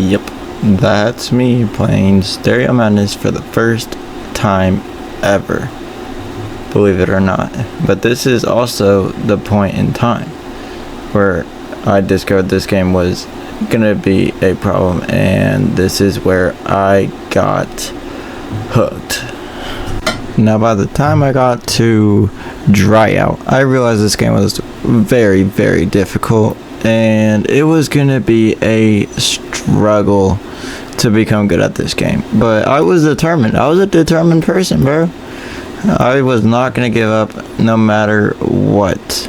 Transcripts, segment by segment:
Yep, that's me playing Stereo Madness for the first time ever, believe it or not. But this is also the point in time where I discovered this game was gonna be a problem, and this is where I got hooked. Now by the time I got to Dry Out, I realized this game was very, very difficult, and it was gonna be a struggle to become good at this game. But I was determined. I was a determined person, bro. I was not gonna give up no matter what.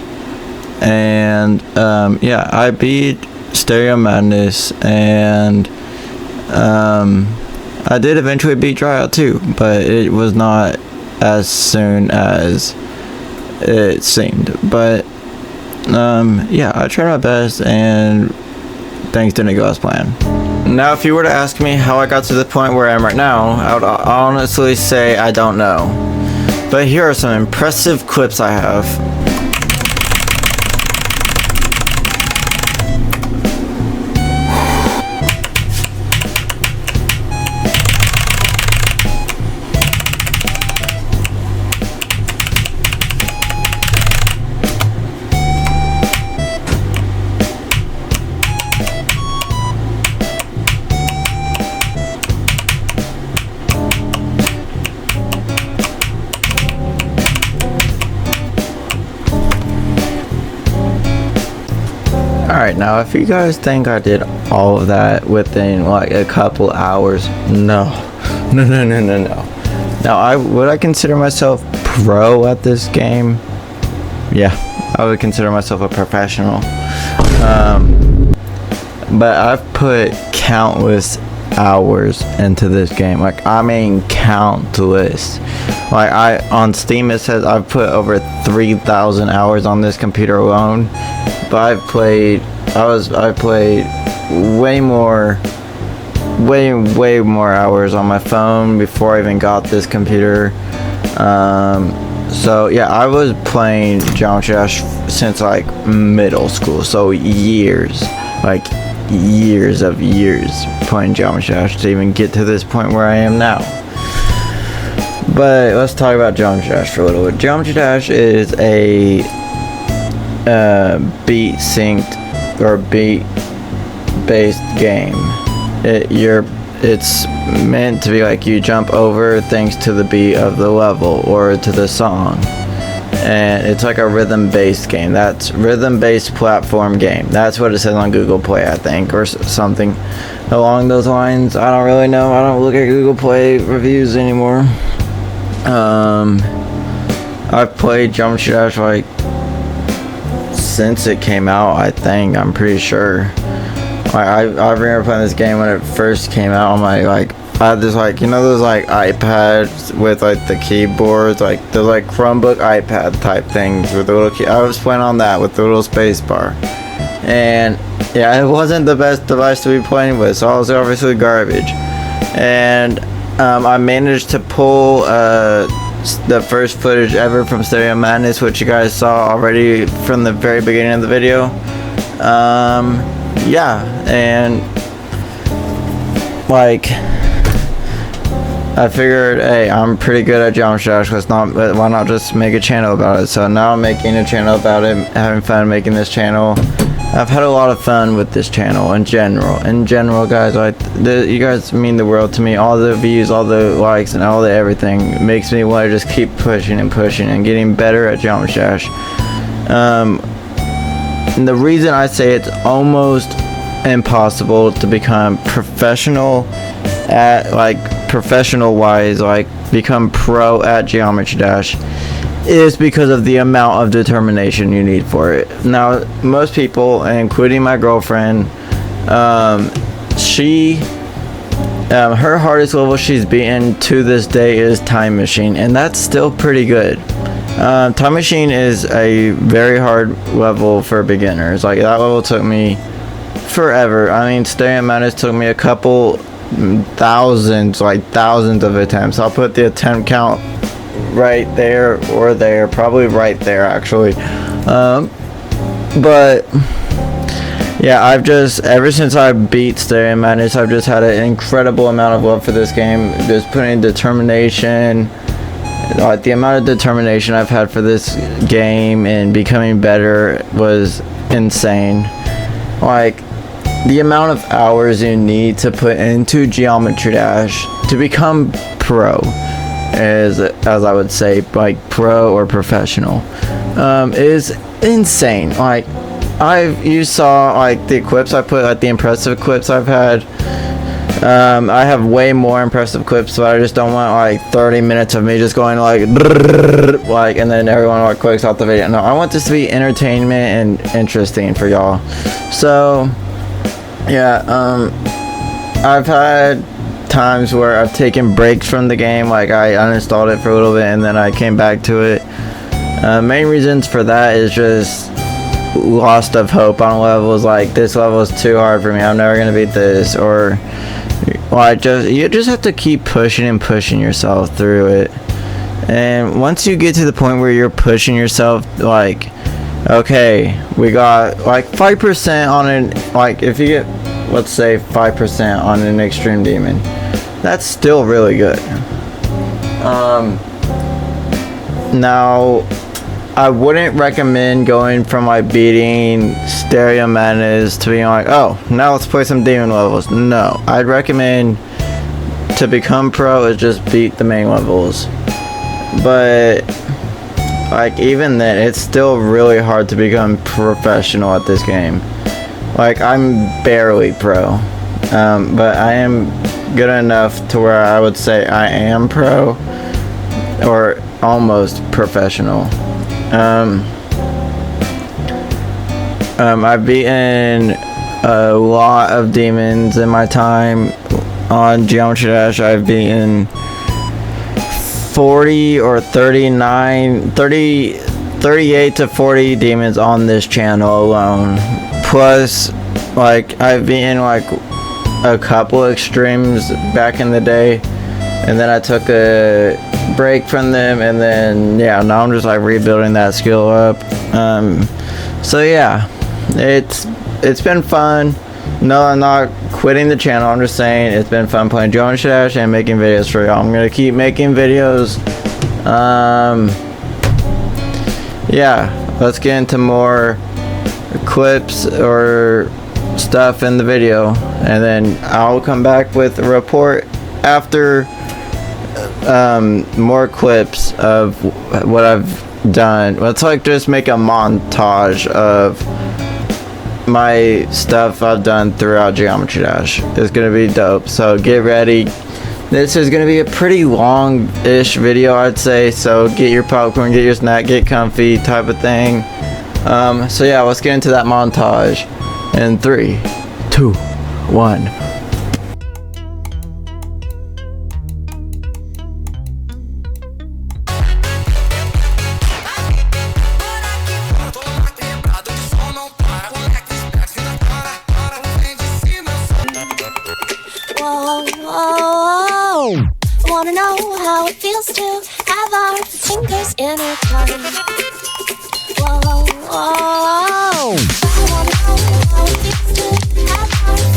And yeah, I beat Stereo Madness, and I did eventually beat Dry Out too, but it was not as soon as it seemed. But yeah, I tried my best and things didn't go as planned. Now if you were to ask me how I got to the point where I am right now, I would honestly say I don't know. But here are some impressive clips I have. Alright, now if you guys think I did all of that within like a couple hours, no. Now, would I consider myself pro at this game? Yeah, I would consider myself a professional. But I've put countless hours into this game. Like, I mean countless. Like, on Steam it says I've put over 3,000 hours on this computer alone. But I played way more hours on my phone before I even got this computer. So yeah, I was playing Geometry Dash since like middle school, so years of years playing Geometry Dash to even get to this point where I am now. But let's talk about Geometry Dash for a little bit. Geometry Dash is a beat synced or beat based game. It's meant to be like you jump over things to the beat of the level or to the song, and it's like a rhythm based game. That's rhythm based platform game. That's what it says on Google Play, I think, or something along those lines. I don't really know. I don't look at Google Play reviews anymore. I've played Geometry Dash like since it came out, I think. I'm pretty sure. I remember playing this game when it first came out on my, like, I had this, like, you know those, like, iPads with, like, the keyboards, like, those, like, Chromebook iPad type things with the little key. I was playing on that with the little space bar. And, yeah, it wasn't the best device to be playing with, so I was obviously garbage. And, I managed to pull, the first footage ever from Stereo Madness, which you guys saw already from the very beginning of the video. Yeah, and like I figured, hey, I'm pretty good at Geometry Dash, why not just make a channel about it? So now I'm making a channel about it, having fun making this channel. I've had a lot of fun with this channel in general, guys. You guys mean the world to me. All the views, all the likes, and all the everything makes me want to just keep pushing and getting better at Geometry Dash. And the reason I say it's almost impossible to become professional at, like, professional-wise, like, become pro at Geometry Dash is because of the amount of determination you need for it. Now, most people, including my girlfriend, her hardest level she's beaten to this day is Time Machine, and that's still pretty good. Time Machine is a very hard level for beginners. Like, that level took me forever. I mean, Stereo Madness took me a couple thousands of attempts. I'll put the attempt count right there, or there, probably right there actually. But yeah, I've just, ever since I beat Stereo Madness, I've just had an incredible amount of love for this game. Just putting determination, like the amount of determination I've had for this game and becoming better was insane. Like, the amount of hours you need to put into Geometry Dash to become pro, as I would say, like pro or professional, is insane. Like, you saw like the clips I put, like the impressive clips I've had. I have way more impressive clips, but I just don't want like 30 minutes of me just going like and then everyone like clicks off the video. No, I want this to be entertainment and interesting for y'all. So yeah, I've had times where I've taken breaks from the game, like I uninstalled it for a little bit and then I came back to it. Main reasons for that is just lost of hope on levels, like this level is too hard for me, I'm never gonna beat this, or like you just have to keep pushing and pushing yourself through it. And once you get to the point where you're pushing yourself, like, okay, we got like 5% on an, like if you get, let's say 5% on an extreme demon, that's still really good. Now I wouldn't recommend going from like beating Stereo Madness to being like, oh, now let's play some demon levels. No, I'd recommend to become pro is just beat the main levels. But like even then, it's still really hard to become professional at this game. Like I'm barely pro, but I am good enough to where I would say I am pro or almost professional. I've beaten a lot of demons in my time on Geometry Dash. I've beaten 40 or 38 to 40 demons on this channel alone. Plus, like, I've beaten like a couple extremes back in the day, and then I took a break from them, and then yeah, now I'm just like rebuilding that skill up. So yeah, it's been fun. No, I'm not quitting the channel, I'm just saying it's been fun playing Geometry Dash and making videos for y'all. I'm gonna keep making videos. Yeah, let's get into more clips or stuff in the video, and then I'll come back with a report after more clips of what I've done. Let's like just make a montage of my stuff I've done throughout Geometry Dash. It's gonna be dope, so get ready. This is gonna be a pretty long-ish video, I'd say, so get your popcorn, get your snack, get comfy type of thing. So yeah, let's get into that montage in 3, 2, 1. Whoa, wanna know how it feels to have our fingers intertwined. Whoa, I wanna know how it feels to have our fingers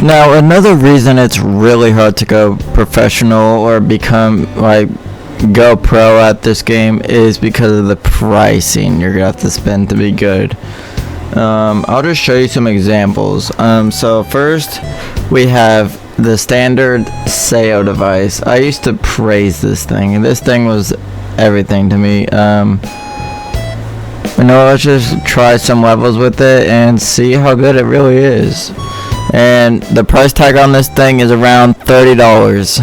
Now, another reason it's really hard to go professional or become like go pro at this game is because of the pricing you're gonna have to spend to be good. I'll just show you some examples. So first we have the standard SEO device. I used to praise this thing. This thing was everything to me. You know, let's just try some levels with it and see how good it really is. And the price tag on this thing is around $30.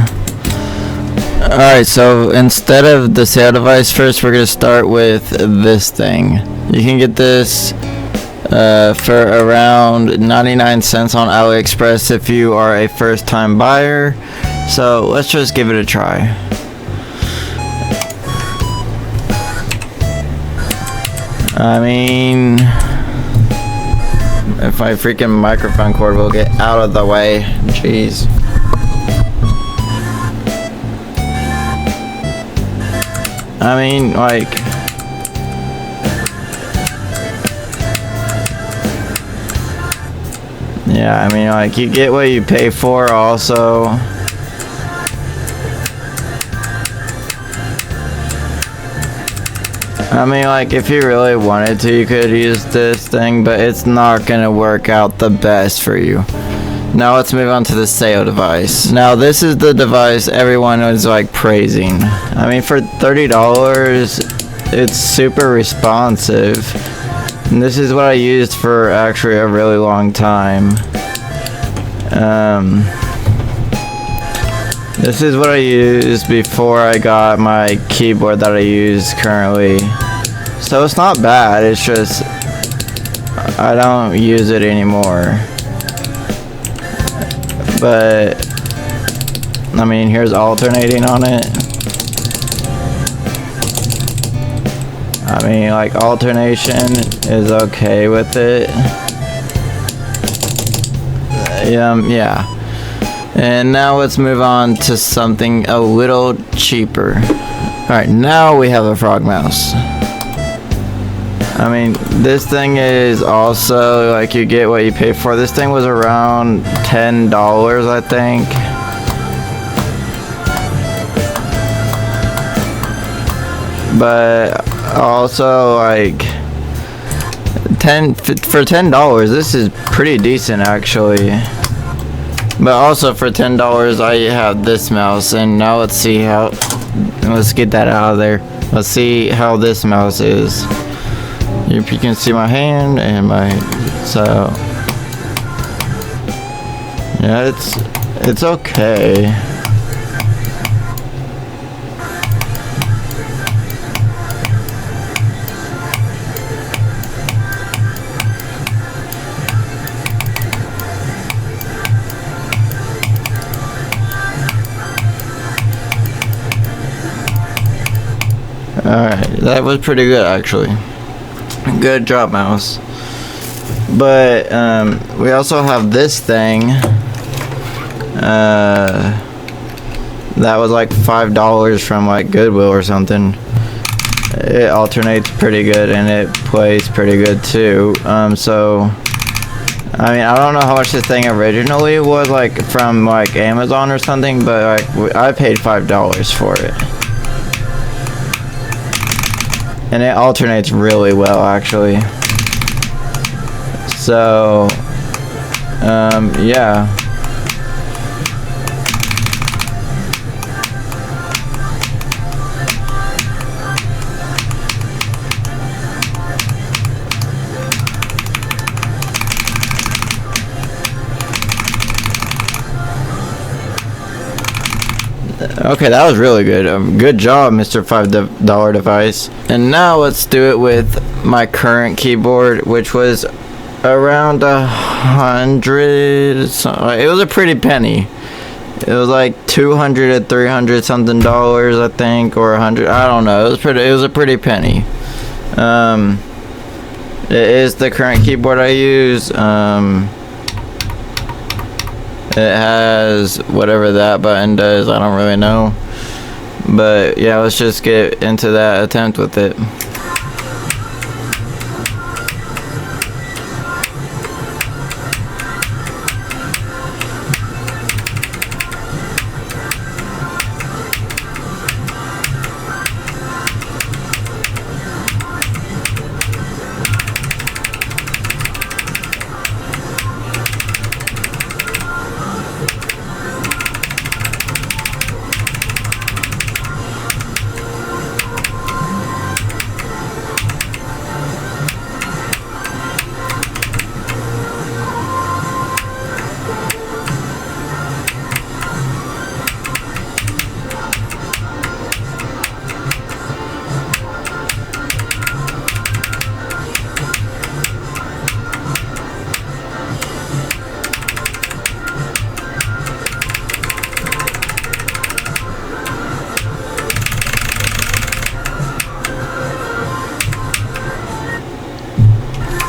Alright, so instead of the SEO device, first we're going to start with this thing. You can get this for around 99 cents on AliExpress if you are a first time buyer. So let's just give it a try. I mean, if my freaking microphone cord will get out of the way. Jeez. I mean, like, yeah, I mean, like, you get what you pay for also. I mean, like, if you really wanted to, you could use this thing, but it's not gonna work out the best for you. Now let's move on to the SEO device. Now this is the device everyone was like praising. I mean, for $30, it's super responsive. And this is what I used for actually a really long time. This is what I used before I got my keyboard that I use currently. So it's not bad, it's just I don't use it anymore. But I mean, here's alternating on it. I mean, like, alternation is okay with it. Yeah. And now let's move on to something a little cheaper. Alright, now we have a frog mouse. I mean, this thing is also, like, you get what you pay for. This thing was around $10, I think. But also, like, for $10, this is pretty decent actually. But also for $10, I have this mouse, and now let's see how. Let's get that out of there. Let's see how this mouse is. You can see my hand and so yeah, it's okay. Alright, that was pretty good actually. Good job, mouse. But we also have this thing that was like $5 from like Goodwill or something. It alternates pretty good and it plays pretty good too. So I mean, I don't know how much this thing originally was, like from like Amazon or something, but like I paid $5 for it. And it alternates really well actually. So yeah. Okay, that was really good. Good job, Mr. $5 device. And now let's do it with my current keyboard, which was around 100. It was a pretty penny. It was like 200 to 300 something dollars, I think, or 100. I don't know. It was a pretty penny. It is the current keyboard I use. It has whatever that button does, I don't really know. But yeah, let's just get into that attempt with it.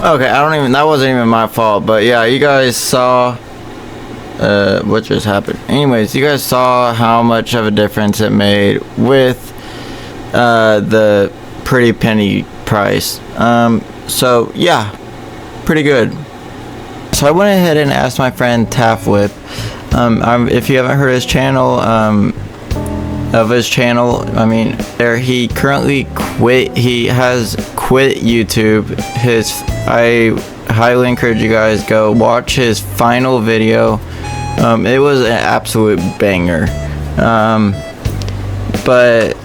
Okay, that wasn't even my fault, but yeah, you guys saw what just happened. Anyways, you guys saw how much of a difference it made with the pretty penny price. So yeah, pretty good. So I went ahead and asked my friend Tafwhip, if you haven't heard his channel, he currently quit. He has quit YouTube. I highly encourage you guys go watch his final video. It was an absolute banger. But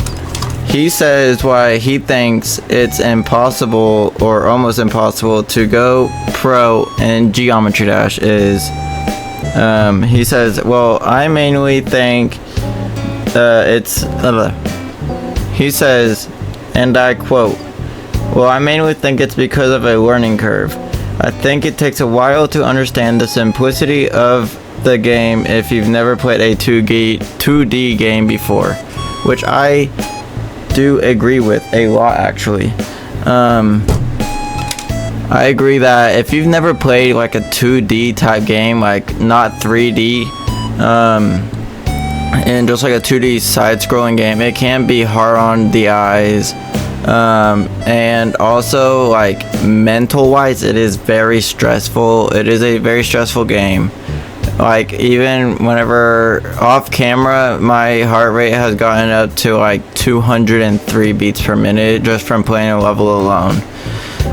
he says why he thinks it's impossible or almost impossible to go pro in Geometry Dash is, he says, well, I mainly think he says, and I quote, well, I mainly think it's because of a learning curve. I think it takes a while to understand the simplicity of the game if you've never played a 2D game before, which I do agree with a lot, actually. I agree that if you've never played like a 2D type game, like not 3D, and just like a 2D side-scrolling game, it can be hard on the eyes, and also like mental-wise, it is very stressful. It is a very stressful game. Like, even whenever off camera, my heart rate has gotten up to like 203 beats per minute just from playing a level alone.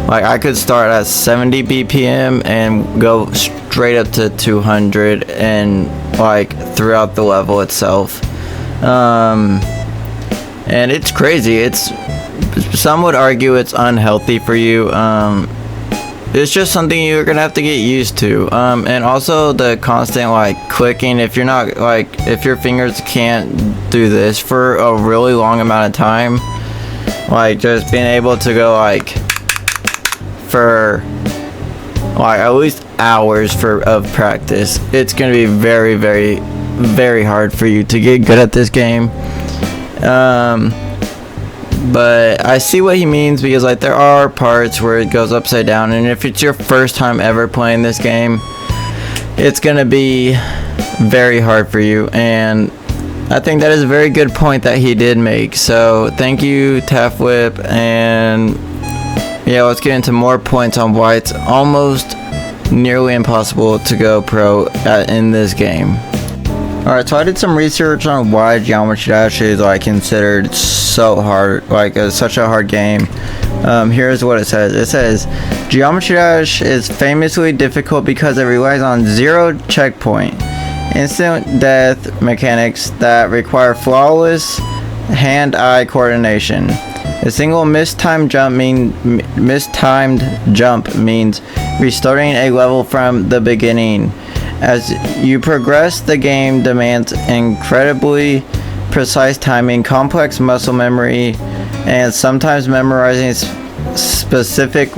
Like, I could start at 70 BPM and go straight up to 200 and like throughout the level itself. And it's crazy. Some would argue it's unhealthy for you. It's just something you're gonna have to get used to. And also the constant like clicking. If your fingers can't do this for a really long amount of time, like just being able to go like for like at least hours of practice, it's gonna be very, very, very hard for you to get good at this game. But I see what he means, because like there are parts where it goes upside down, and if it's your first time ever playing this game, it's gonna be very hard for you. And I think that is a very good point that he did make. So thank you, Tafwhip. And yeah, let's get into more points on why it's almost nearly impossible to go pro in this game. Alright, so I did some research on why Geometry Dash is like considered so hard, like such a hard game. Here's what it says. It says, Geometry Dash is famously difficult because it relies on zero checkpoint, instant death mechanics that require flawless hand-eye coordination. A single mistimed jump means restarting a level from the beginning. As you progress, the game demands incredibly precise timing, complex muscle memory, and sometimes memorizing specific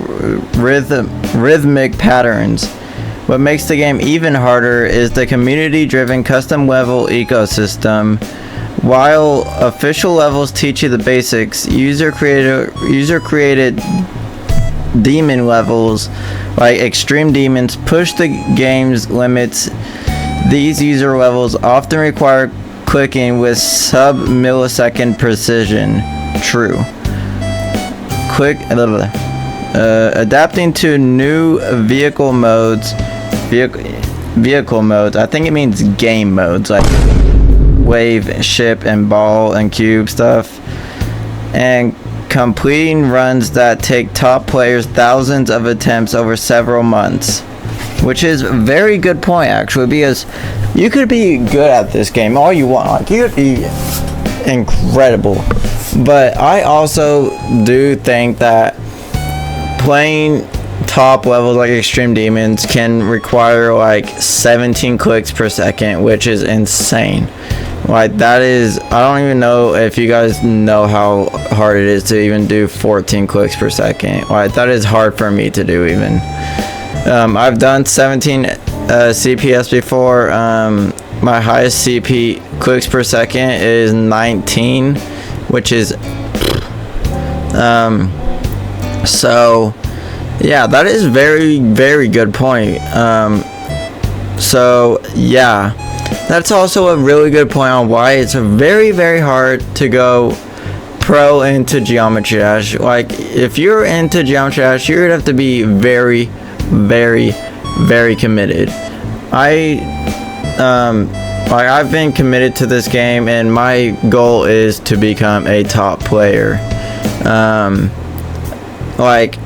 rhythmic patterns. What makes the game even harder is the community-driven custom level ecosystem. While official levels teach you the basics, user-created demon levels like Extreme Demons push the game's limits. These user levels often require clicking with sub-millisecond precision. True. Adapting to new vehicle modes. Vehicle modes. I think it means game modes, like wave, ship, and ball and cube stuff. And completing runs that take top players thousands of attempts over several months. Which is a very good point, actually, because you could be good at this game all you want. Like, you could be incredible. But I also do think that playing top levels like Extreme Demons can require like 17 clicks per second, which is insane. Like, that is, I don't even know if you guys know how hard it is to even do 14 clicks per second. Like, that is hard for me to do even. I've done 17 CPS before. My highest CP clicks per second is 19, which is so Yeah, that is very, very good point. So yeah, that's also a really good point on why it's very, very hard to go pro into Geometry Dash. Like, if you're into Geometry Dash, you're gonna have to be very, very, very committed. I've been committed to this game, and my goal is to become a top player. Like,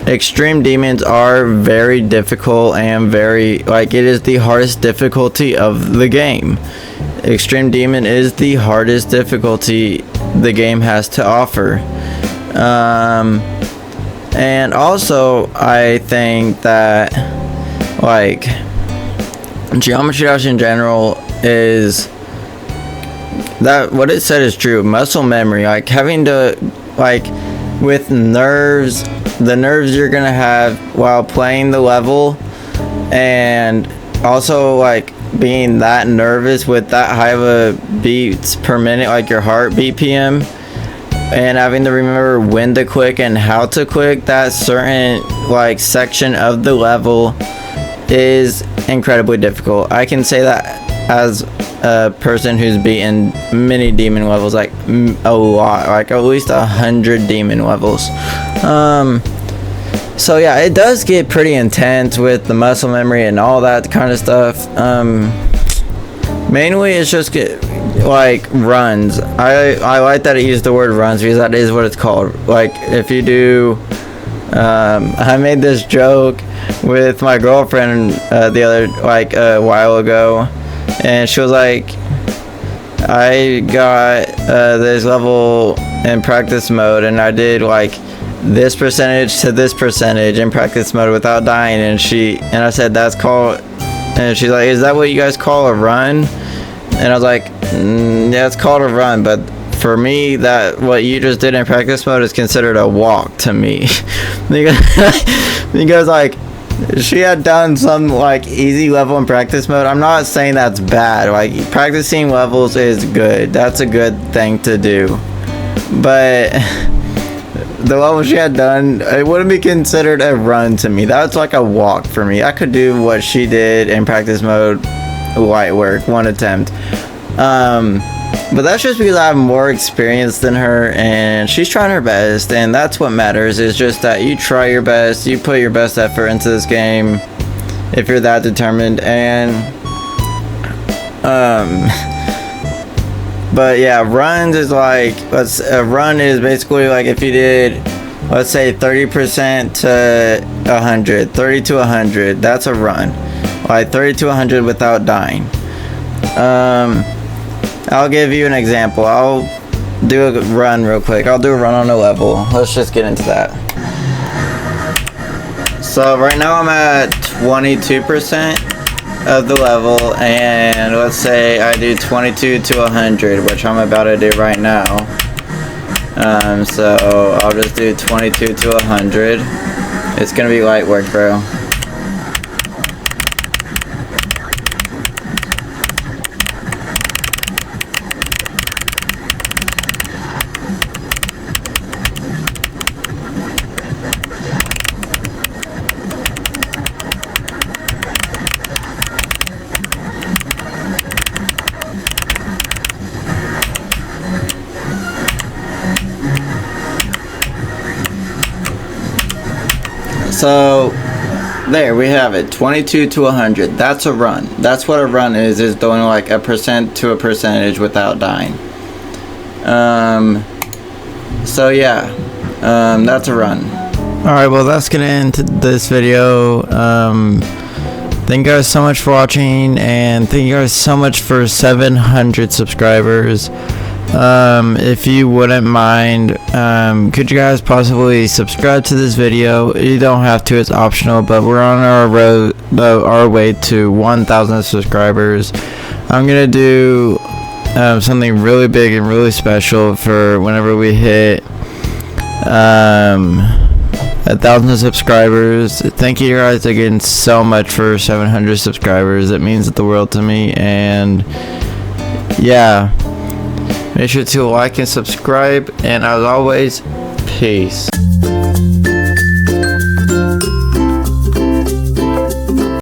Extreme Demons are very difficult and very, like, it is the hardest difficulty of the game. Extreme Demon is the hardest difficulty the game has to offer. And also, I think that, like, Geometry Dash in general is, that what it said is true. Muscle memory, like having to, like, with nerves, the nerves you're gonna have while playing the level, and also like being that nervous with that high of a beats per minute, like your heart BPM, and having to remember when to click and how to click that certain like section of the level is incredibly difficult. I can say that as a person who's beaten many demon levels, like a lot, like at least 100 demon levels. So yeah, it does get pretty intense with the muscle memory and all that kind of stuff. Mainly it's just like runs. I like that it used the word runs because that is what it's called. Like, if you do, I made this joke with my girlfriend the other, like a while ago, and she was like, I got this level in practice mode, and I did like this percentage to this percentage in practice mode without dying, and I said, that's called, and she's like, is that what you guys call a run? And I was like, yeah, it's called a run, but for me, that what you just did in practice mode is considered a walk to me. because like, she had done some like easy level in practice mode. I'm not saying that's bad. Like, practicing levels is good. That's a good thing to do. But the level she had done, it wouldn't be considered a run to me. That's like a walk for me. I could do what she did in practice mode, light work, one attempt. But that's just because I have more experience than her, and she's trying her best, and that's what matters, is just that you try your best, you put your best effort into this game if you're that determined. And but yeah, runs is like, a run is basically like if you did, let's say 30% to 100, 30 to 100, that's a run. Like 30 to 100 without dying. I'll give you an example. I'll do a run real quick. I'll do a run on a level. Let's just get into that. So right now I'm at 22% of the level, and let's say I do 22 to 100, which I'm about to do right now. So I'll just do 22 to 100. It's gonna be light work, bro. So there we have it, 22 to 100. That's a run. That's what a run is doing like a percent to a percentage without dying. So yeah, that's a run. Alright, well, that's gonna end this video. Thank you guys so much for watching, and thank you guys so much for 700 subscribers. If you wouldn't mind, could you guys possibly subscribe to this video? You don't have to, it's optional, but we're on our way to 1,000 subscribers. I'm gonna do something really big and really special for whenever we hit 1,000 subscribers. Thank you guys again so much for 700 subscribers. It means the world to me, and yeah, make sure to like and subscribe, and as always, peace.